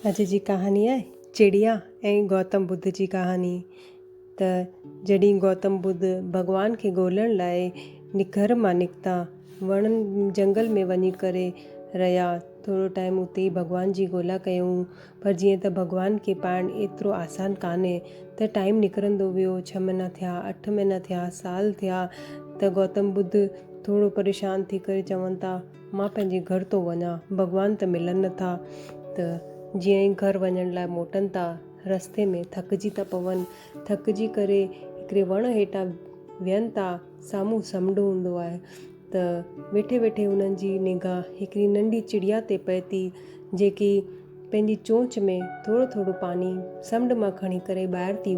अॼु जी कहानी आहे चिड़िया ऐं गौतम बुद्ध जी कहानी। त जॾहिं गौतम बुद्ध भॻवान खे ॻोल्हण लाइ घर मां निकिता, वणनि जंगल में वञी करे रहिया। थोरो टाइम उते ई भॻवान जी ॻोल्हा कयूं, पर जीअं त भॻवान खे पाइणु एतिरो आसान कान्हे त टाइम निकिरंदो वियो। 6 महीना थिया, 8 महीना थिया, साल थिया, त गौतम बुद्ध थोरो परेशान थी करे चवनि था, मां पंहिंजे घर थो वञा, भॻवान त मिलनि नथा। त जीअं ई घर वञण लाइ मोटनि था, रस्ते में थकिजी था पवनि। थकिजी करे हिकिड़े वण हेठां विहनि था। साम्हूं समुंडु हूंदो आहे। त वेठे वेठे उन्हनि जी निगाह हिकिड़ी नंढी चिड़िया ते पए थी, जेकी पंहिंजी चोंच में थोरो थोरो पानी समुंड मां खणी करे ॿाहिरि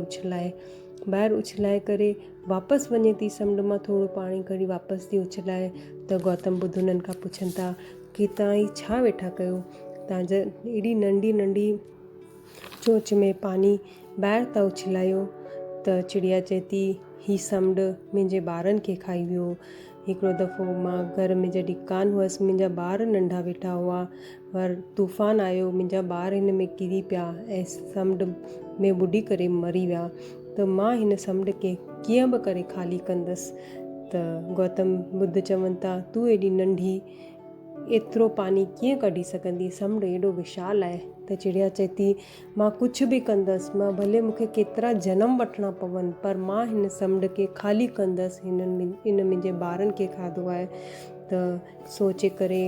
उछलाए करे वापसि वञे थी। समुंड मां थोरो पाणी खणी वापसि थी उछलाए। त गौतम बुद्ध उन्हनि खां पुछनि था की तव्हां ही छा वेठा कयो, तव्हां एॾी नंढी नंढी चोंच में पानी ॿाहिरि था उछलायो। त चिड़िया चए थी, ही समुंड मुंहिंजे ॿारनि खे खाई वियो। हिकिड़ो दफ़ो मां घर में जॾहिं कान हुअसि, मुंहिंजा ॿार नंढा वेठा हुआ, पर तूफ़ान आयो, मुंहिंजा ॿार हिन में किरी पिया ऐं समुंड में ॿुॾी करे मरी विया। त मां हिन समुंड खे कीअं बि करे ख़ाली कंदसि। त गौतम बुद्ध चवनि था, तूं एॾी नंढी एतिरो पानी कीअं कढी सघंदी, समुंड एॾो विशाल आहे। त चिड़िया चए थी, मां कुझु बि कंदसि, मां भले मूंखे केतिरा जनम वठिणा पवनि, पर मां हिन समुंड खे ख़ाली कंदसि। इन मुंहिंजे ॿारनि खे खाधो आहे। त सोचे करे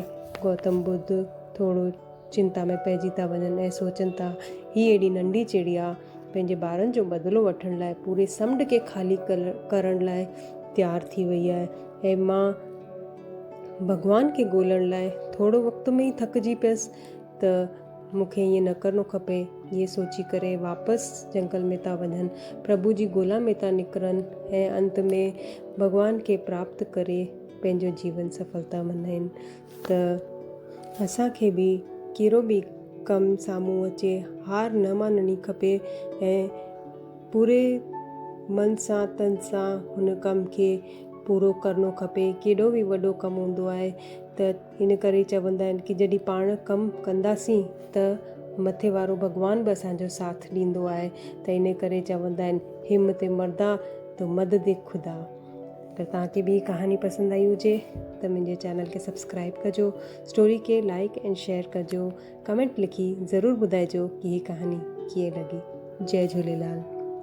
गौतम बुद्ध थोरो चिंता में पइजी था वञनि ऐं सोचनि था, हीअ एॾी नंढी चिड़िया पंहिंजे ॿारनि जो बदिलो वठण लाइ पूरे समुंड खे ख़ाली करण लाइ तयारु थी वई आहे, ऐं मां भॻवान खे ॻोल्हण लाइ थोरो वक़्त में ई थकिजी पियसि। त मूंखे ईअं न करिणो खपे। इहे सोची करे वापसि जंगल में था वञनि, प्रभु जी ॻोल्हा में था निकिरनि ऐं अंत में भॻवान खे प्राप्त करे पंहिंजो जीवन सफलता मनाइनि। त असांखे बि कहिड़ो बि कमु साम्हूं अचे, हार न मञणी खपे ऐं पूरे मन सां तन सां हुन कम खे पूरो करिणो खपे। केॾो बि वॾो कमु हूंदो आहे, त हिन करे चवंदा आहिनि कि जॾहिं पाण कमु कंदासीं त मथे वारो भॻवान बि असांजो साथ ॾींदो आहे। त इन करे चवंदा आहिनि, हिमत मर्दा तो मदद खुदा। अगरि तव्हांखे बि कहानी पसंदि आई हुजे त मुंहिंजे चैनल खे सब्सक्राइब कजो, स्टोरी खे लाइक ऐं शेयर कजो, कमेंट लिखी ज़रूरु ॿुधाइजो कि हीअ कहानी कीअं लॻी। जय झूलेलाल।